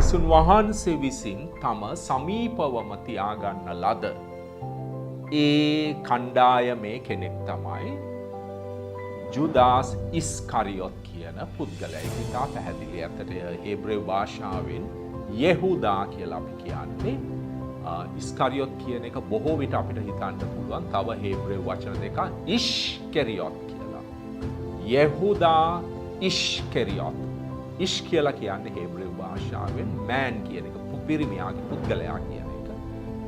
ක්‍රිස්තුන් වහන්සේ විසින් තම සමීපවම තියාගන්න ලද ඒ කණ්ඩායමේ කෙනෙක් තමයි ජුදාස් ඉස්කරියොත් කියන පුද්ගලයා. ඒක ඉතා පැහැදිලි. ඇත්තට හේබ්‍රේව භාෂාවෙන් යෙහුදා කියලා අපි කියන්නේ. ඉස්කරියොත් කියන එක බොහෝ විට අපිට හිතන්න පුළුවන් තව හේබ්‍රේව වචන දෙකක් ඉෂ්කරියොත් කියලා. යෙහුදා ඉෂ්කරියොත්. ඉෂ් කියලා කියන්නේ හේබ්‍රේව භාෂාවෙන් මෑන් කියන එක, පිරිමියාගේ පුද්ගලයා කියන එක.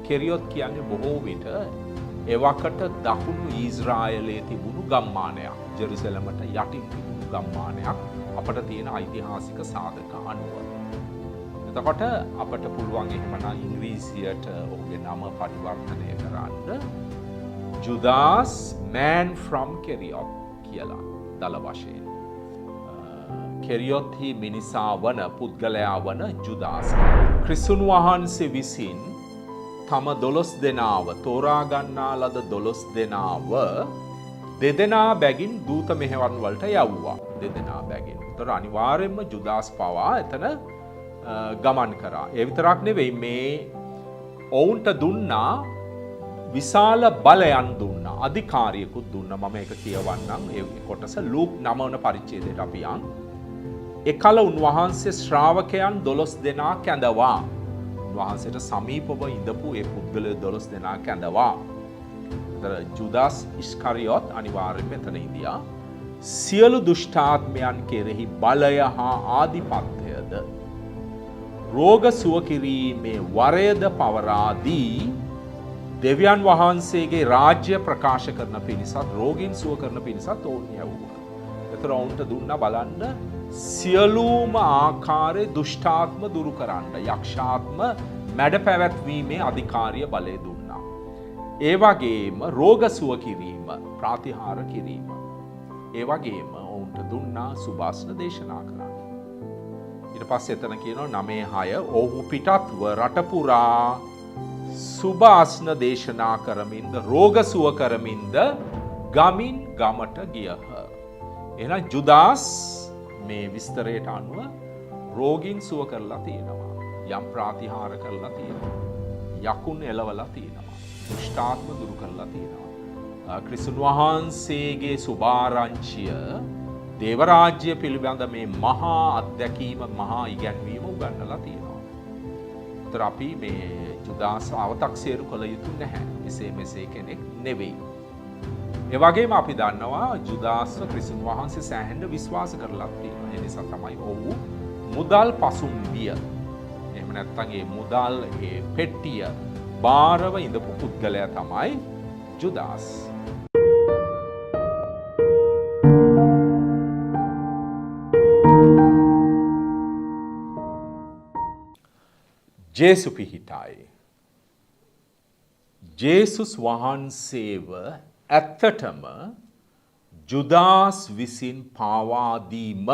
කෙරියොත් කියන්නේ බොහෝ විට එවකට දකුණු ඊශ්‍රායලයේ තිබුණු ගම්මානයක්. ජෙරුසලමට යටින් තිබුණු ගම්මානයක් අපට තියෙන ඓතිහාසික සාධක අනුව. එතකොට අපට පුළුවන් එහෙමනම් ඉංග්‍රීසියට ඔහුගේ නම පරිවර්තනය කරන්න ජුදාස් man from කෙරියොත් කියලා දල වශයෙන්. කෙරියොත්හි මිනිසා වන පුද්ගලයා වන ජුදාස්. ක්‍රිස්තුන් වහන්සේ විසින් තම 12 දෙනාව තෝරා ගන්නා ලද 12 දෙනාව දෙදෙනා බැගින් දූත මෙහෙවන් වලට යවුවා. දෙදෙනා බැගින්. ඒතර අනිවාර්යයෙන්ම ජුදාස් පවා එතන ගමන් කරා. ඒ විතරක් නෙවෙයි මේ ඔවුන්ට දුන්නා විශාල බලයන් දුන්නා. අධිකාරියකුත් දුන්නා. මම ඒක කියවන්නම්. ඒ කොටස ලූක් 9 වන පරිච්ඡේදයට අපි යන්. එකල උන්වහන්සේ ශ්‍රාවකයන් 12 දෙනා කැඳවා. උන්වහන්සේට සමීපව ඉඳපු ඒ පුද්ගලයෝ 12 දෙනා කැඳවා. ජුදාස් ඉස්කරියොත් අනිවාර්යයෙන්ම එතන ඉඳියා. සියලු දුෂ්ටාත්මයන් කෙරෙහි බලය හා ආධිපත්‍යද රෝග සුව කිරීමේ වරයද පවරාදී දෙවියන් වහන්සේගේ රාජ්‍ය ප්‍රකාශ කරන පිණිසත් රෝගීන් සුව කරන පිණිසත් ඔවුන් යවුවා. ඒතර ඔවුන්ට දුන්නා බලන්න සියලුම ආකාරයේ දුෂ්ටාත්ම දුරු කරන්න යක්ෂාත්ම මැඩ පැවැත්වීමේ අධිකාරිය බලය දුන්නා. ඒ වගේම රෝග සුව කිරීම ප්‍රාතිහාර කිරීම ඒ වගේම ඔවුන්ට දුන්නා සුභාෂණ දේශනා කරන්න. ඊට පස්සේ එතන කියනවා 9:6 ඔහු පිටත්ව රට පුරා සුභාෂණ දේශනා කරමින්ද රෝග සුව කරමින්ද ගමින් ගමට ගියහ. එහෙනම් ජුදාස් මේ විස්තරයට අනුව රෝගීන් සුව කරලා තියෙනවා. යම් ප්‍රාතිහාර කරලා තියෙනවා. යකුන් එලවලා තියෙනවා. දුෂ්ටාත්ම දුරු කරලා තියෙනවා. ක්‍රිස්තුන් වහන්සේගේ සුභාරංචිය දේව රාජ්‍ය පිළිබඳ මේ මහා අත්දැකීම මහා ඉගැන්වීම උගන්වලා තියෙනවා. ඒතර අපි මේ ජුදාස් අවතක්සේරු කළ යුතු නැහැ. එසේ මෙසේ කෙනෙක් නෙවෙයි. ඒ වගේම අපි දන්නවා ජුදාස්ව ක්‍රිස්තුන් වහන්සේ සෑහෙන විශ්වාස කරලා තියෙනවා. ඒ නිසා තමයි ඔහු මුදල් පසුම්බිය. එහෙම නැත්නම් ඒ මුදල් ඒ පෙට්ටිය බාරව ඉඳපු පුද්ගලයා තමයි ජුදාස්. ජේසු පිහිටයි. ජේසුස් වහන්සේව ඇත්තටම ජුදාස් විසින් පාවාදීම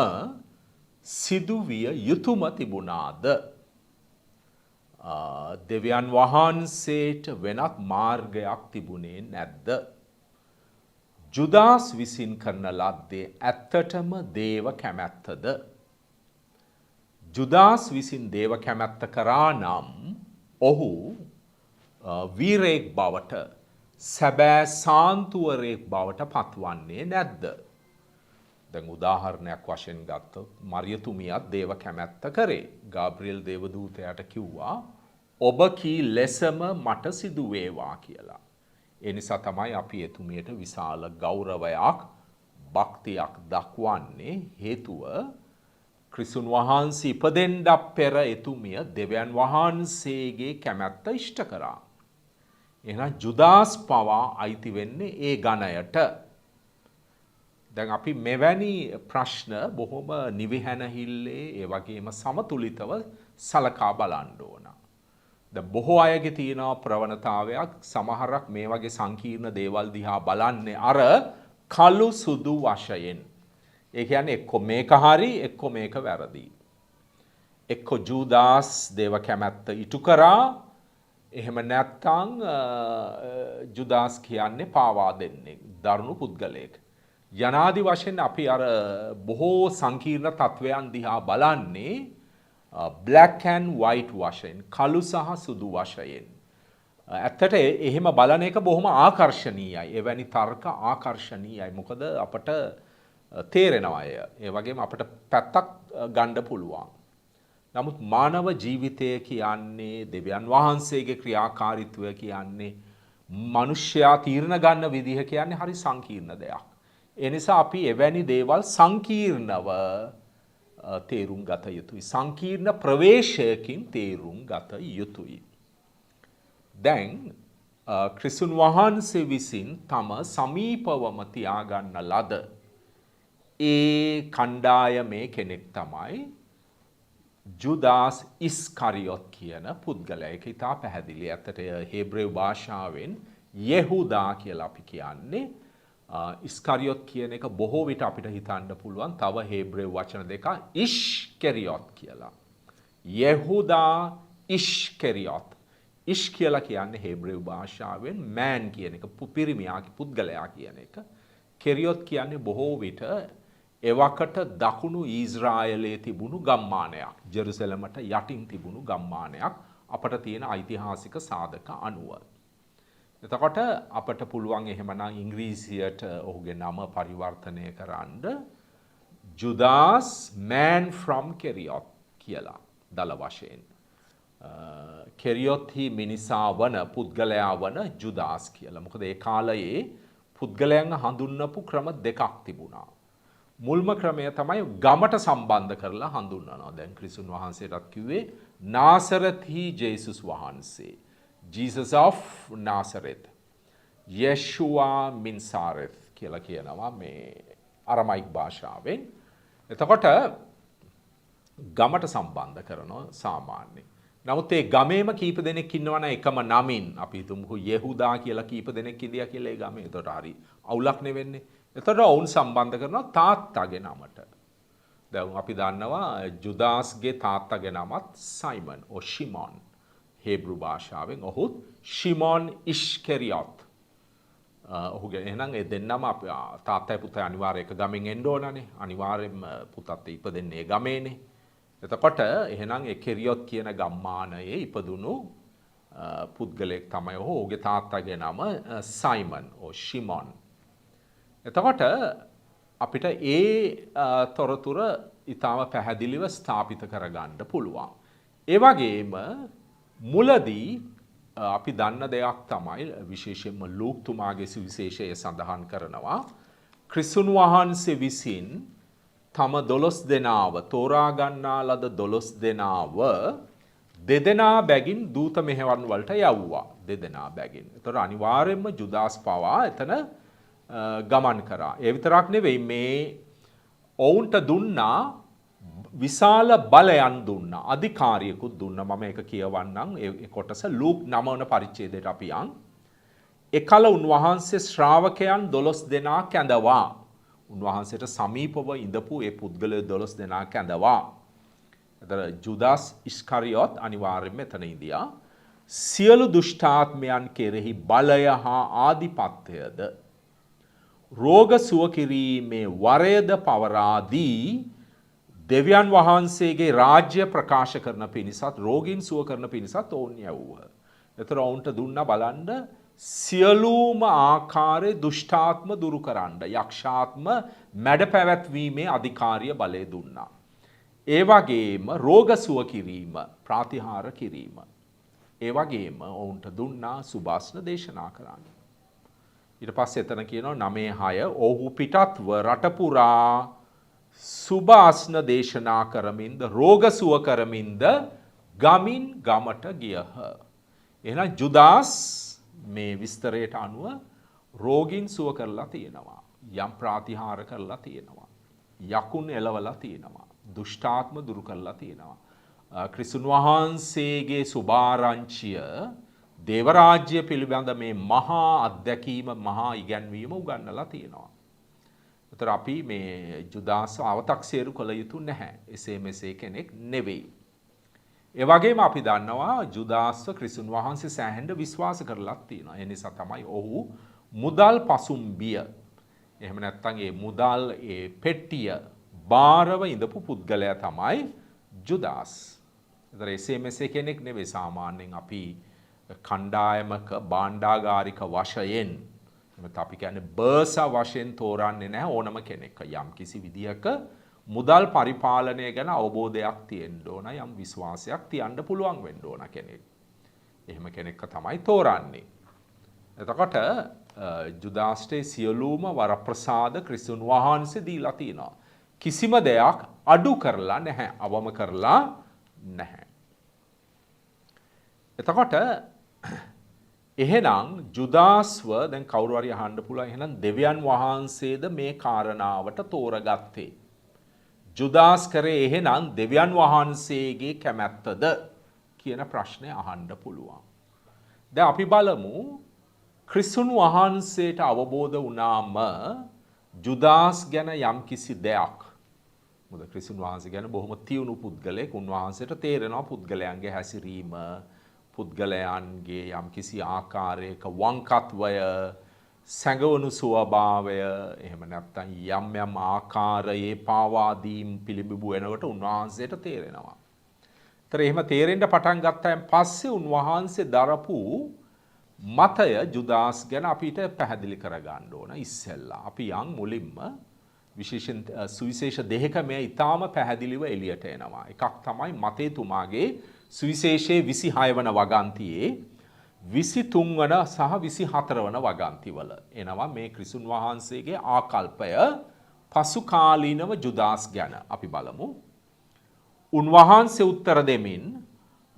සිදුවිය යුතුම තිබුණාද? දෙවියන් වහන්සේට වෙනත් මාර්ගයක් තිබුණේ නැද්ද? ජුදාස් විසින් කරන ලද්දේ ඇත්තටම දේව කැමැත්තද? ජුදාස් විසින් දේව කැමැත්ත කරා නම් ඔහු වීරයෙක් බවට සැබෑ සාන්තුවරයෙක් බවට පත්වන්නේ නැද්ද? දැන් උදාහරණයක් වශයෙන් ගත්තොත් මරියතුමියත් දේව කැමැත්ත කරේ. ගාබ්‍රියෙල් දේවදූතයාට කිව්වා ඔබ කී ලෙසම මට සිදු වේවා කියලා. ඒ නිසා තමයි අපි එතුමියට විශාල ගෞරවයක් භක්තියක් දක්වන්නේ. හේතුව ක්‍රිස්තුන් වහන්සේ ඉපදෙන්නත් පෙර එතුමිය දෙවියන් වහන්සේගේ කැමැත්ත ඉෂ්ට කරා. එහෙනම් ජුදාස් පවා අයිති වෙන්නේ ඒ ගණයට. දැන් අපි මෙවැනි ප්‍රශ්න බොහොම නිවිහැනහිල්ලේ ඒ වගේම සමතුලිතව සලකා බලන්න ඕන. දැන් බොහෝ අයගේ තියෙන ප්‍රවණතාවයක් සමහරක් මේ වගේ සංකීර්ණ දේවල් දිහා බලන්නේ අර කළු සුදු වශයෙන්. ඒ කියන්නේ එක්ක මේක හරි එක්ක මේක වැරදි. එක්ක ජුදාස් දේව කැමැත්ත ඉටු කරා එහෙම නැත්නම් ජුදාස් කියන්නේ පාවා දෙන්නේ දරුණු පුද්ගලයෙක්. යනාදි වශයෙන් අපි අර බොහෝ සංකීර්ණ තත්වයන් දිහා බලන්නේ black and white වශයෙන් කළු සහ සුදු වශයෙන් ඇත්තට එහෙම බලන එක බොහොම ආකර්ශනීයයි. එවැනි තර්ක ආකර්ශනීයයි. මොකද අපට තේරෙනවා අය. ඒ වගේම අපට පැත්තක් ගන්න පුළුවන්. නමුත් මානව ජීවිතය කියන්නේ දෙවියන් වහන්සේගේ ක්‍රියාකාරීත්වය කියන්නේ මිනිස්යා තීරණ ගන්න විදිහ කියන්නේ හරි සංකීර්ණ දෙයක්. ඒ නිසා අපි එවැනි දේවල් සංකීර්ණව තේරුම් ගත යුතුයි. සංකීර්ණ ප්‍රවේශයකින් තේරුම් ගත යුතුයි. දැන් ක්‍රිස්තුන් වහන්සේ විසින් තම සමීපවම තියාගන්න ලද ඒ කණ්ඩායමේ කෙනෙක් තමයි ජුදාස් ඉස්කරියොත් කියන පුද්ගලයා. ඒක ඉතා පැහැදිලි. ඇත්තට හේබ්‍රේව භාෂාවෙන් යෙහුදා කියලා අපි කියන්නේ. ඉස්කරියොත් කියන එක බොහෝ විට අපිට හිතන්න පුළුවන් තව හේබ්‍රේව වචන දෙක ඉෂ්කරියොත් කියලා. යෙහුදා ඉෂ්කරියොත්. ඉෂ් කියලා කියන්නේ හේබ්‍රේව භාෂාවෙන් මෑන් කියන එක, පිරිමියා පුද්ගලයා කියන එක. කෙරියොත් කියන්නේ බොහෝ විට එවකට දකුණු ඊශ්‍රායලයේ තිබුණු ගම්මානයක්. ජෙරුසලමට යටින් තිබුණු ගම්මානයක් අපට තියෙන ඓතිහාසික සාධක අනුව. එතකොට අපට පුළුවන් එහෙමනම් ඉංග්‍රීසියට ඔහුගේ නම පරිවර්තනය කරන්න ජුදාස් man from කෙරියොත් කියලා දල වශයෙන්. කෙරියොත්හි මිනිසා වන පුද්ගලයා වන ජුදාස් කියලා. මොකද ඒ කාලයේ පුද්ගලයන් හඳුන්වපු ක්‍රම දෙකක් තිබුණා. මුල්ම ක්‍රමය තමයි ගමට සම්බන්ධ කරලා හඳුන්වනවා. දැන් ක්‍රිස්තුන් වහන්සේටත් කිව්වේ නාසරෙත්හි ජේසුස් වහන්සේ. Jesus of Nazareth. Yeshua min Sareth කියලා කියනවා මේ අරමයික් භාෂාවෙන්. එතකොට ගමට සම්බන්ධ කරනවා සාමාන්‍යයෙන්. නමුත් ඒ ගමේම කීප දෙනෙක් ඉන්නවනේ එකම නමින්. අපි හිතමුකෝ යෙහුදා කියලා කීප දෙනෙක් ඉඳියා කියලා ඒ ගමේ. එතකොට හරි අවුලක් නෙවෙන්නේ. එතකොට ඔවුන් සම්බන්ධ කරනවා තාත්තාගේ නමට. දැන් අපි දන්නවා ජුදාස්ගේ තාත්තාගේ නමත් සයිමන් or ශිමෝන්. හේබ්‍රු භාෂාවෙන් ඔහුත් ශිමෝන් ඉෂ්කරියොත්. ඔහුගේ එහෙනම් ඒ දෙන්නම තාත්තයි පුතයි අනිවාර්යයෙන් එක ගමෙන් එන්න ඕනනේ. අනිවාර්යෙන්ම පුතත් ඉපදෙන්නේ ගමේනේ. එතකොට එහෙනම් ඒ කෙරියොත් කියන ගම්මානයේ ඉපදුණු පුද්ගලයෙක් තමයි ඔහු. ඔහුගේ තාත්තගේ නම සයිමන් or ශිමෝන්. එතකොට අපිට ඒ තොරතුර ඊටම පැහැදිලිව ස්ථාපිත කරගන්න පුළුවන්. ඒ වගේම මුලදී අපි දන්න දෙයක් තමයි විශේෂයෙන්ම ලූක් තුමාගේ සුවිශේෂය සඳහන් කරනවා ක්‍රිස්තුන් වහන්සේ විසින් තම 12 දෙනාව තෝරා ගන්නා ලද 12 දෙනාව දෙදෙනා බැගින් දූත මෙහෙවන් වලට යවුවා. දෙදෙනා බැගින්. ඒතර අනිවාර්යයෙන්ම ජුදාස් පවා එතන ගමන් කරා. ඒ විතරක් නෙවෙයි මේ ඔවුන්ට දුන්නා විශාල බලයන් දුන්නා. අධිකාරියකුත් දුන්නා. මම ඒක කියවන්නම්. ඒ කොටස ලූක් 9 වන පරිච්ඡේදයට අපි යන්. එකල උන්වහන්සේ ශ්‍රාවකයන් 12 දෙනා කැඳවා. උන්වහන්සේට සමීපව ඉඳපු ඒ පුද්ගලයෝ 12 දෙනා කැඳවා. එතන ජුදාස් ඉස්කරියොත් අනිවාර්යයෙන්ම එතන ඉඳියා. සියලු දුෂ්ටාත්මයන් කෙරෙහි බලය හා ආධිපත්‍යද රෝග සුව කිරීමේ වරයද පවරාදී දෙවියන් වහන්සේගේ රාජ්‍ය ප්‍රකාශ කරන පිණිසත් රෝගීන් සුව කරන පිණිසත් ඔවුන් යවුව. එතකොට ඔවුන්ට දුන්නා බලන්න සියලුම ආකාරයේ දුෂ්ටාත්ම දුරු කරන්න යක්ෂාත්ම මැඩ පැවැත්වීමේ අධිකාරිය බලය දුන්නා. ඒ වගේම රෝග සුව කිරීම ප්‍රාතිහාර කිරීම. ඒ වගේම ඔවුන්ට දුන්නා සුභාෂ්ණ දේශනා කරන්න. ඊට පස්සේ එතන කියනවා 9:6 ඔහු පිටත්ව රට පුරා සුභාෂ්ණ දේශනා කරමින්ද රෝග සුව කරමින්ද ගමින් ගමට ගියහ. එහෙනම් ජුදාස් මේ විස්තරයට අනුව රෝගීන් සුව කරලා තියෙනවා. යම් ප්‍රාතිහාර කරලා තියෙනවා. යකුන් එලවලා තියෙනවා. දුෂ්ටාත්ම දුරු කරලා තියෙනවා. ක්‍රිස්තුන් වහන්සේගේ සුභාරංචිය දේව රාජ්‍ය පිළිබඳ මේ මහා අත්දැකීම මහා ඉගැන්වීම උගන්වලා තියෙනවා. ඒතර අපි මේ ජුදාස් අව탁සේරු කළ යුතු නැහැ. එසේ මෙසේ කෙනෙක් නෙවෙයි. ඒ වගේම අපි දන්නවා ජුදාස්ව ක්‍රිස්තුන් වහන්සේ සෑහෙන්න විශ්වාස කරලා තියෙනවා. ඒ නිසා තමයි ඔහු මුදල් පසුම්බිය එහෙම නැත්නම් ඒ මුදල් ඒ පෙට්ටිය බාරව ඉඳපු පුද්ගලයා තමයි ජුදාස්. ඒතර එසේ මෙසේ කෙනෙක් නෙවෙයි සාමාන්‍යයෙන් අපි කණ්ඩායමක භාණ්ඩාගාරික වශයෙන් එමත් අපි කියන්නේ බර්ස වශයෙන් තෝරන්නේ නැහැ ඕනම කෙනෙක්. යම් කිසි විදියක මුදල් පරිපාලනය ගැන අවබෝධයක් තියෙන්න ඕන යම් විශ්වාසයක් තියන්න පුළුවන් වෙන්න ඕන කෙනෙක්. එහෙම කෙනෙක්ව තමයි තෝරන්නේ. එතකොට ජුදාස්ටේ සියලුම වරප්‍රසාද ක්‍රිස්තුන් වහන්සේ දීලා තිනවා. කිසිම දෙයක් අඩු කරලා නැහැ, අවම කරලා නැහැ. එතකොට එහෙනම් ජුදාස්ව දැන් කවුරු හරි අහන්න පුළුවන් එහෙනම් දෙවියන් වහන්සේද මේ කාරණාවට තෝරගත්තේ? ජුදාස් කරේ එහෙනම් දෙවියන් වහන්සේගේ කැමැත්තද කියන ප්‍රශ්නේ අහන්න පුළුවන්. දැන් අපි බලමු ක්‍රිස්තුන් වහන්සේට අවබෝධ වුණාම ජුදාස් ගැන යම් කිසි දෙයක්. මොකද ක්‍රිස්තුන් වහන්සේ ගැන බොහොම තියුණු පුද්ගලෙක්. උන්වහන්සේට තේරෙනවා පුද්ගලයන්ගේ හැසිරීම, පුද්ගලයන්ගේ යම් කිසි ආකාරයක වංකත්වය, සැඟවුණු ස්වභාවය, එහෙම නැත්නම් යම් යම් ආකාරයේ පාවාදීම් පිළිබිඹු වෙනකොට උන්වහන්සේට තේරෙනවා. ඒතර එහෙම තේරෙන්න පටන් ගත්තාන් පස්සේ උන්වහන්සේ දරපු මතය ජුදාස් ගැන අපිට පැහැදිලි කරගන්න ඕන. ඉස්සෙල්ලා අපි යන් මුලින්ම විශේෂයෙන් සුවිශේෂ දෙකක මේ ඊටාම පැහැදිලිව එළියට එනවා. එකක් තමයි මතේතුමාගේ සුවිශේෂයේ 26 වන වගන්තියේ 23 වන සහ 24 වන වගන්තිවල එනවා මේ ක්‍රිස්තුන් වහන්සේගේ ආකල්පය පසු කාලීනව ජුදාස් ගැන අපි බලමු. උන්වහන්සේ උත්තර දෙමින්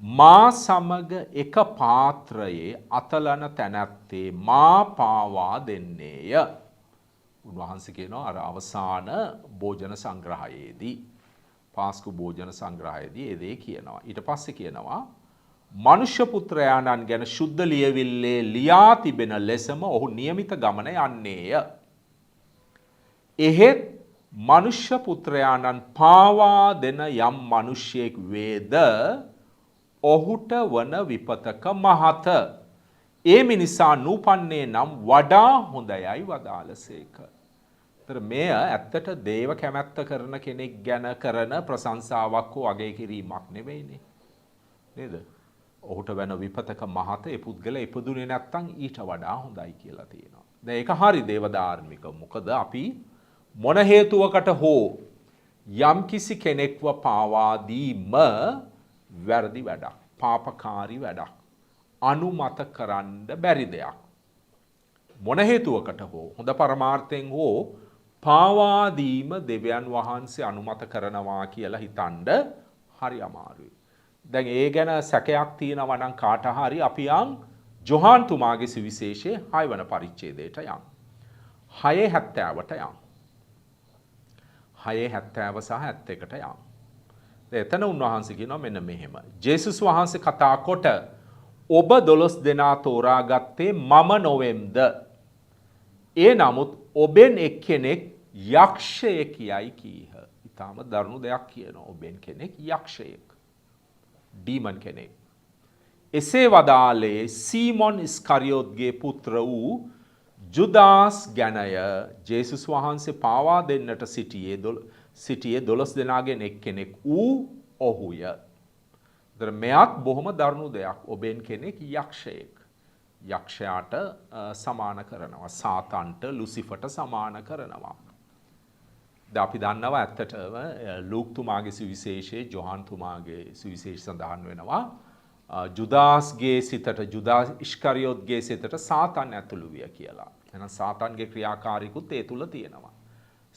මා සමග එක පාත්‍රයේ අතලන තැනැත්තේ මා පාවා දෙන්නේය. උන්වහන්සේ කියනවා අර අවසාන භෝජන සංග්‍රහයේදී පාස්කු භෝජන සංග්‍රහයේදී ඒ දේ කියනවා. ඊට පස්සේ කියනවා මනුෂ්‍ය පුත්‍රයාණන් ගැන ශුද්ධ ලියවිල්ලේ ලියා තිබෙන ලෙසම ඔහු නියමිත ගමන යන්නේය. එහෙත් මනුෂ්‍ය පුත්‍රයාණන් පාවා දෙන යම් මිනිසෙක් වේද ඔහුට වන විපතක මහත. ඒ මිනිසා නූපන්නේ නම් වඩා හොඳයයි වදාළසේක. ඒතර මෙය ඇත්තට දේව කැමැත්ත කරන කෙනෙක් ගැන කරන ප්‍රශංසාවක් හෝ අගය කිරීමක් නෙවෙයිනේ. නේද? ඔහුට වෙන විපතක මහත ඒ පුද්ගලයා ඉපදුනේ නැත්තම් ඊට වඩා හොඳයි කියලා තියෙනවා. දැන් ඒක හරි දේව ධාර්මික. මොකද අපි මොන හේතුවකට හෝ යම් කිසි කෙනෙක්ව පාවා දීම වැරදි වැඩක්, පාපකාරී වැඩක්, අනුමත කරන්න බැරි දෙයක්. මොන හේතුවකට හෝ හොඳ පරමාර්ථයෙන් හෝ පාවා දීම දෙවියන් වහන්සේ අනුමත කරනවා කියලා හිතන්න හරි අමාරුයි. දැන් ඒ ගැන සැකයක් තියෙනවා නම් කාට හරි අපි යන් ජොහාන් තුමාගේ සුවිශේෂයේ 6 වන පරිච්ඡේදයට යන්. 6:70ට යන්. 6:70 සහ 71ට යන්. එතන උන්වහන්සේ කියනවා මෙන්න මෙහෙම. ජේසුස් වහන්සේ කතා කොට ඔබ 12 දෙනා තෝරාගත්තේ මම නොවෙම්ද? ඒ නමුත් ඔබෙන් එක්කෙනෙක් යක්ෂයෙක් යයි කීහ. ඊටාම දරුණු දෙයක් කියනවා. ඔබෙන් කෙනෙක් යක්ෂයෙක්. ඩීමන් කෙනෙක්. එසේ වදාළේ සීමොන් ඉස්කරියොත්ගේ පුත්‍ර වූ ජුදාස් ගැනය. ජේසුස් වහන්සේ පාවා දෙන්නට සිටියේ 12 දෙනාගෙන් එක්කෙනෙක් වූ ඔහුය. ඒතර මෙයක් බොහොම දරුණු දෙයක්. ඔබෙන් කෙනෙක් යක්ෂයෙක්. යක්ෂයාට සමාන කරනවා. සාතන්ට, ලුසිෆර්ට සමාන කරනවා. දැන් අපි දන්නවා ඇත්තටම ලූක් තුමාගේ සුවිශේෂයේ ජොහාන් තුමාගේ සුවිශේෂ සඳහන් වෙනවා. ජුදාස්ගේ සිතට, ජුදාස් ඉස්කරියොත්ගේ සිතට සාතන් ඇතුළු විය කියලා. එහෙනම් සාතන්ගේ ක්‍රියාකාරීකුත් ඒ තුල තියෙනවා.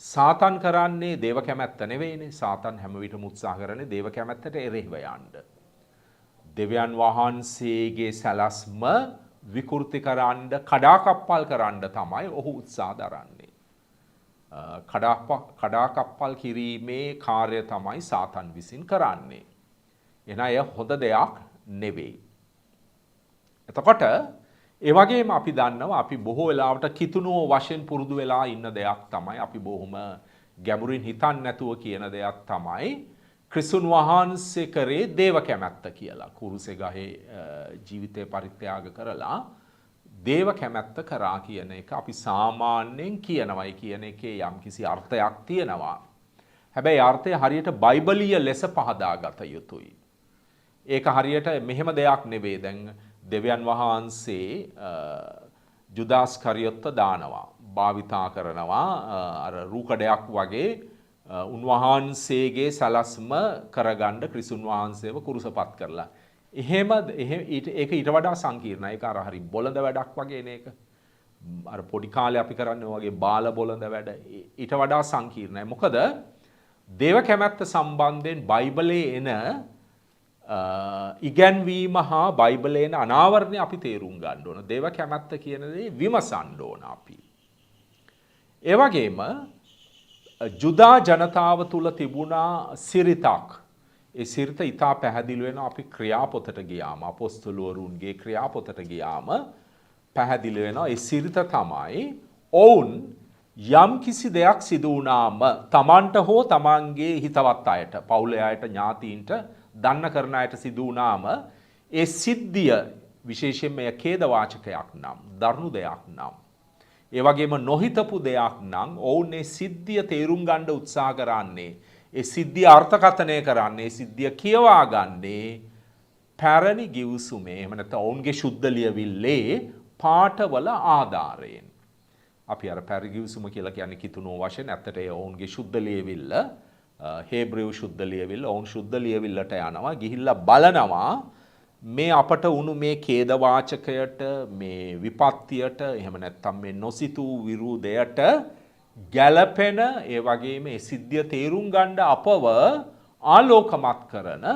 සාතන් කරන්නේ දේව කැමැත්ත නෙවෙයිනේ. සාතන් හැම විටම උත්සාහ කරන්නේ දේව කැමැත්තට එරෙහිව යන්න. දෙවියන් වහන්සේගේ සැලැස්ම විකෘති කරන්න, කඩාකප්පල් කරන්න තමයි ඔහු උත්සාහ දරන්නේ. කඩාකප්පල් කිරීමේ කාර්ය තමයි සාතන් විසින් කරන්නේ. එන අය හොඳ දෙයක් නෙවෙයි. එතකොට ඒ වගේම අපි දන්නවා අපි බොහෝ වෙලාවට කිතුණුව වශයෙන් පුරුදු වෙලා ඉන්න දෙයක් තමයි අපි බොහොම ගැඹුරින් හිතන්නේ නැතුව කියන දෙයක් තමයි ක්‍රිස්තුන් වහන්සේ කරේ දේව කැමැත්ත කියලා. කුරුසේ ගහේ ජීවිතේ පරිත්‍යාග කරලා දේව කැමැත්ත කරා කියන එක අපි සාමාන්‍යයෙන් කියනවායි කියන එකේ යම්කිසි අර්ථයක් තියෙනවා. හැබැයි අර්ථය හරියට බයිබලීය ලෙස පහදාගත යුතුයි. ඒක හරියට මෙහෙම දෙයක් නෙවෙයි. දැන් දෙවියන් වහන්සේ ජුදාස් කරියොත්ත දානවා. භාවිතා කරනවා අර රූකඩයක් වගේ උන්වහන්සේගේ සලස්ම කරගන්න ක්‍රිස්තුන් වහන්සේව කුරුසපත් කරලා. ඒක ඊට වඩා සංකීර්ණයි. ඒක අර හරි බොළඳ වැඩක් වගේ නේ ඒක. අර පොඩි කාලේ අපි කරන්නේ වගේ බාල බොළඳ වැඩ. ඊට වඩා සංකීර්ණයි. මොකද දේව කැමැත්ත සම්බන්ධයෙන් බයිබලයේ එන ඉගැන්වීම හා බයිබලයේ එන අනාවරණය අපි තේරුම් ගන්න ඕන. දේව කැමැත්ත කියන දේ විමසන්න ඕන අපි. ඒ වගේම ජුදා ජනතාව තුල තිබුණා සිරිතක්. ඒ සිරිත ඉතා පැහැදිලි වෙනවා අපි ක්‍රියාපොතට ගියාම, අපොස්තලවරුන්ගේ ක්‍රියාපොතට ගියාම පැහැදිලි වෙනවා. ඒ සිරිත තමයි ඔවුන් යම් කිසි දෙයක් සිදු වුණාම තමන්ට හෝ තමන්ගේ හිතවත් අයට, පවුලේ අයට, ඥාතීන්ට, දන්න කරන අයට සිදු වුණාම ඒ සිද්ධිය විශේෂයෙන්ම ඛේදවාචකයක් නම්, දරුණු දෙයක් නම්, ඒ වගේම නොහිතපු දෙයක් නම් ඔවුන් ඒ සිද්ධිය තේරුම් ගන්න උත්සාහ කරන්නේ, ඒ සිද්ධිය අර්ථකථනය කරන්නේ, ඒ සිද්ධිය කියවා ගන්නේ පැරණි ගිවිසුමේ, එහෙම නැත්නම් ඔවුන්ගේ සුද්ධ ලියවිල්ලේ පාඨවල ආධාරයෙන්. අපි අර පැරණි ගිවිසුම කියලා කියන්නේ කිතුණෝ වශයෙන් ඇත්තට ඒ ඔවුන්ගේ සුද්ධ ලියවිල්ල, හේබ්‍රේව සුද්ධ ලියවිල්ල, ඔවුන් සුද්ධ ලියවිල්ලට යනවා, ගිහිල්ලා බලනවා මේ අපට වුණු මේ ඛේද වාචකයට, මේ විපත්තියට, එහෙම නැත්නම් මේ නොසිතූ විරුදයට ගැළපෙන, ඒ වගේම මේ සිද්ධිය තේරුම් ගන්න අපව ආලෝකමත් කරන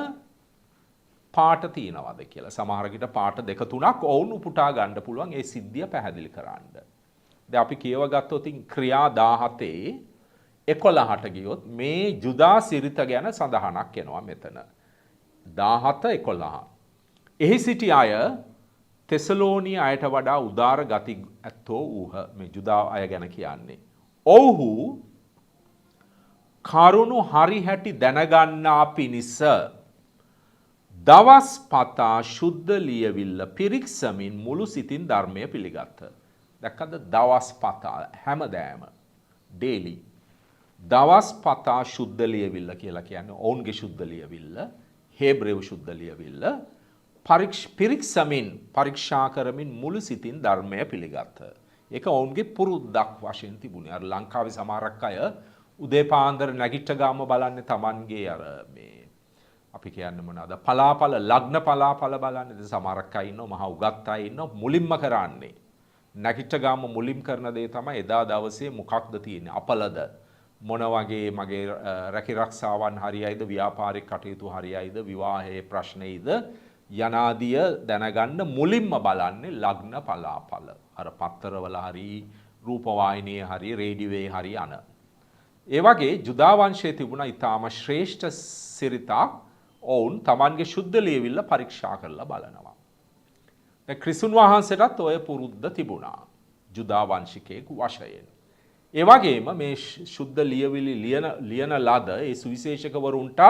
පාට තියනවාද කියලා. සමහර විට පාට දෙක තුනක් ඔවුන් උපුටා ගන්න පුළුවන් ඒ සිද්ධිය පැහැදිලි කරන්න. දැන් අපි කියව ගත්තොත් ක්‍රියා 17:11ට ගියොත් මේ ජුදා සිරිත ගැන සඳහනක් එනවා මෙතන. 17:11. එහි සිටි අය තෙසලෝනි අයට වඩා උදාර ගති ඇත්තෝ වූහ. මේ ජුදා අය ගැන කියන්නේ. ඔව්හු කරුණු හරි හැටි දැනගන්නා පිණිස දවස් පතා ශුද්ධ ලියවිල්ල පිරික්සමින් මුළු සිතින් ධර්මය පිළිගත්ත. දැක්කද? දවස් පතා හැමදාම ඩේලි දවස් පතා ශුද්ධ ලියවිල්ල කියලා කියන්නේ ඔවුන්ගේ ශුද්ධ ලියවිල්ල, හේබ්‍රේව ශුද්ධ ලියවිල්ල පිරික්සමින්, පරීක්ෂා කරමින් මුළු සිතින් ධර්මය පිළිගත්ත. ඒක ඔවුන්ගේ පුරුද්දක් වශයෙන් තිබුණේ. අර ලංකාවේ සමහරක් අය උදේ පාන්දර නැගිට ගාම බලන්නේ Tamanගේ අර මේ අපි කියන්නේ මොනවාද? පලාපල, ලග්න පලාපල බලන්නේ. සමහරක් අය ඉන්නවා, මහා උගත් අය ඉන්නවා, මුලින්ම කරන්නේ නැගිට ගාම මුලින් කරන දේ තමයි එදා දවසේ මොකක්ද තියෙන්නේ? අපලද? මොන වගේ මගේ රැකී රක්ෂාවන් හරියයිද? ව්‍යාපාරික කටයුතු හරියයිද? විවාහයේ ප්‍රශ්නයිද? යනාදිය දැනගන්න මුලින්ම බලන්නේ ලග්න පලාපල. අර පත්තරවල හරි, රූපවාහිනියේ හරි, රේඩියෝයේ හරි යන. ඒ වගේ ජුදා වංශයේ තිබුණා ඊටාම ශ්‍රේෂ්ඨ සිරිතක්. ඔවුන් Tamanගේ සුද්ධ ලියවිල්ල පරීක්ෂා කරලා බලනවා. දැන් ක්‍රිස්තුන් වහන්සේටත් ඔය පුරුද්ද තිබුණා ජුදා වංශිකයෙකු වශයෙන්. ඒ වගේම මේ සුද්ධ ලියවිලි ලියන ලද ඒ සුවිශේෂකවරුන්ටත්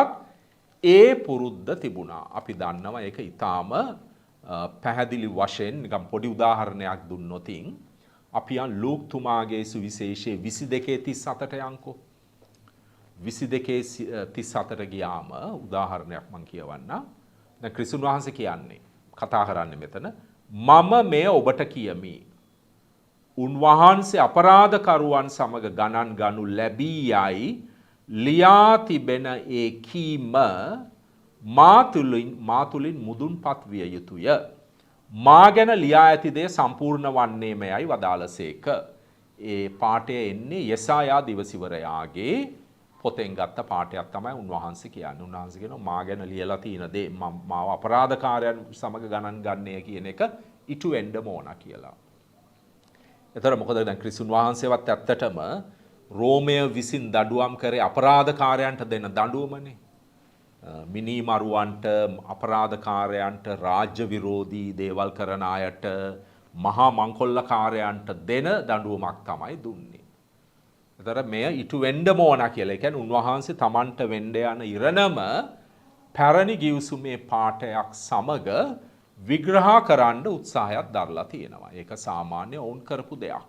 ඒ පුරුද්ද තිබුණා. අපි දන්නවා ඒක ඊටාම පැහැදිලි වශයෙන් නිකම් පොඩි උදාහරණයක් දුන්නොත් අපි යන් ලූක් තුමාගේ සුවිශේෂයේ 22:37ට යන්කෝ. 22:37ට ගියාම උදාහරණයක් මම කියවන්නම්. දැන් ක්‍රිස්තුන් වහන්සේ කියන්නේ, කතා කරන්නේ මෙතන, මම මේ ඔබට කියමි. උන්වහන්සේ අපරාධකරුවන් සමග ගණන් ගනු ලැබී යයි ලියා තිබෙන ඒ කීම මා තුලින් මුදුන්පත් විය යුතුය. මා ගැන ලියා ඇති දේ සම්පූර්ණ වන්නේමයයි වදාළසේක. ඒ පාඨය එන්නේ යෙසායා දිවසිවරයාගේ පොතෙන් ගත්ත පාඨයක් තමයි උන්වහන්සේ කියන්නේ. උන්වහන්සේ කියනවා මා ගැන ලියලා තියෙන දේ මාව අපරාධකාරයන් සමග ගණන් ගන්නය කියන එක ඉටු වෙන්න ඕන කියලා. එතකොට මොකද දැන් ක්‍රිස්තුන් වහන්සේවත් ඇත්තටම රෝමය විසින් දඩුවම් කරේ අපරාධකාරයන්ට දෙන දඬුවමනේ. මිනිමරුවන්ට, අපරාධකාරයන්ට, රාජ්‍ය විරෝධී දේවල් කරන අයට, මහා මංකොල්ලකාරයන්ට දෙන දඬුවමක් තමයි දුන්නේ. එතකොට මෙය ඉටු වෙන්න ඕන කියලා. ඒ කියන්නේ උන්වහන්සේ Tamanට වෙන්න යන ඉරණම පැරණි ගිවිසුමේ පාඨයක් සමග විග්‍රහ කරන්න උත්සාහයක් දරලා තියෙනවා. ඒක සාමාන්‍ය වුන් කරපු දෙයක්.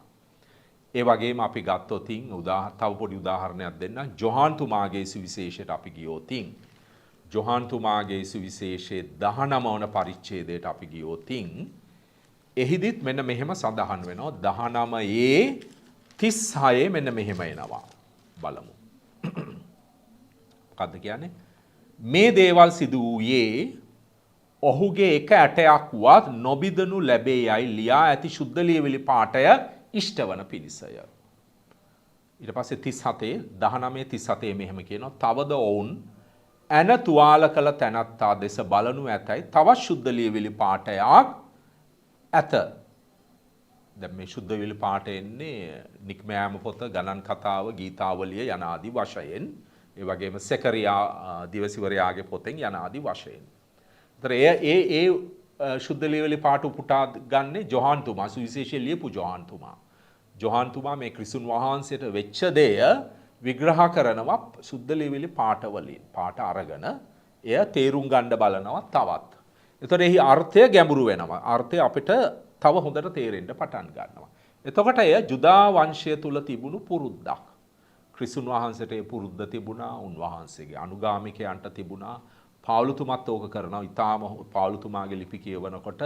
ඒ වගේම අපි ගත්තොත් තව පොඩි උදාහරණයක් දෙන්නම්. ජොහාන් තුමාගේ සුවිශේෂයට අපි ගියොත් ජොහාන් තුමාගේ සුවිශේෂයේ 19 වන පරිච්ඡේදයට අපි ගියොතින් එහිදිත් මෙන්න මෙහෙම සඳහන් වෙනවා 19:36 මෙන්න මෙහෙම එනවා බලමු. මොකද්ද කියන්නේ? මේ දේවල් සිදු වූයේ ඔහුගේ එක ඇටයක්වත් නොබිදනු ලැබේ යයි ලියා ඇති ශුද්ධ ලියවිලි පාඨය ඉෂ්ටවන පිණිසය. ඊට පස්සේ 19:37 මෙහෙම කියනවා. තවද ඔවුන් ඇන තුවාල කළ තැනැත්තා දෙස බලනු ඇතැයි තවත් ශුද්ධ ලියවිලි පාඨයක් ඇත. දැන් මේ ශුද්ධ ලියවිලි පාඨය එන්නේ නික්මයාම පොත, ගණන් කතාව, ගීතාවලිය යන ආදී වශයෙන්. ඒ වගේම සෙකරියා දිවසිවරයාගේ පොතෙන් යන ආදී වශයෙන්. ඒතර ඒ ශුද්ධ ලියවිලි පාඨ උපුටා ගන්නේ ජොහාන් තුමා, සුවිශේෂී ලියපු ජොහාන් තුමා. ජොහාන් තුමා මේ ක්‍රිස්තුන් වහන්සේට වෙච්ච දෙය විග්‍රහ කරනවා ශුද්ධ ලියවිලි පාඨවලින්. පාඨ අරගෙන එය තේරුම් ගන්න බලනවා තවත්. ඒතර එහි අර්ථය ගැඹුරු වෙනවා. අර්ථය අපිට තව හොඳට තේරෙන්න පටන් ගන්නවා. එතකොට එය ජුදා වංශය තුල තිබුණු පුරුද්දක්. ක්‍රිස්තුන් වහන්සේට ඒ පුරුද්ද තිබුණා, උන්වහන්සේගේ අනුගාමිකයන්ට තිබුණා. පාවුලුතුමත් ඕක කරනවා. ඊටාම පාවුලුතුමාගේ ලිපි කියවනකොට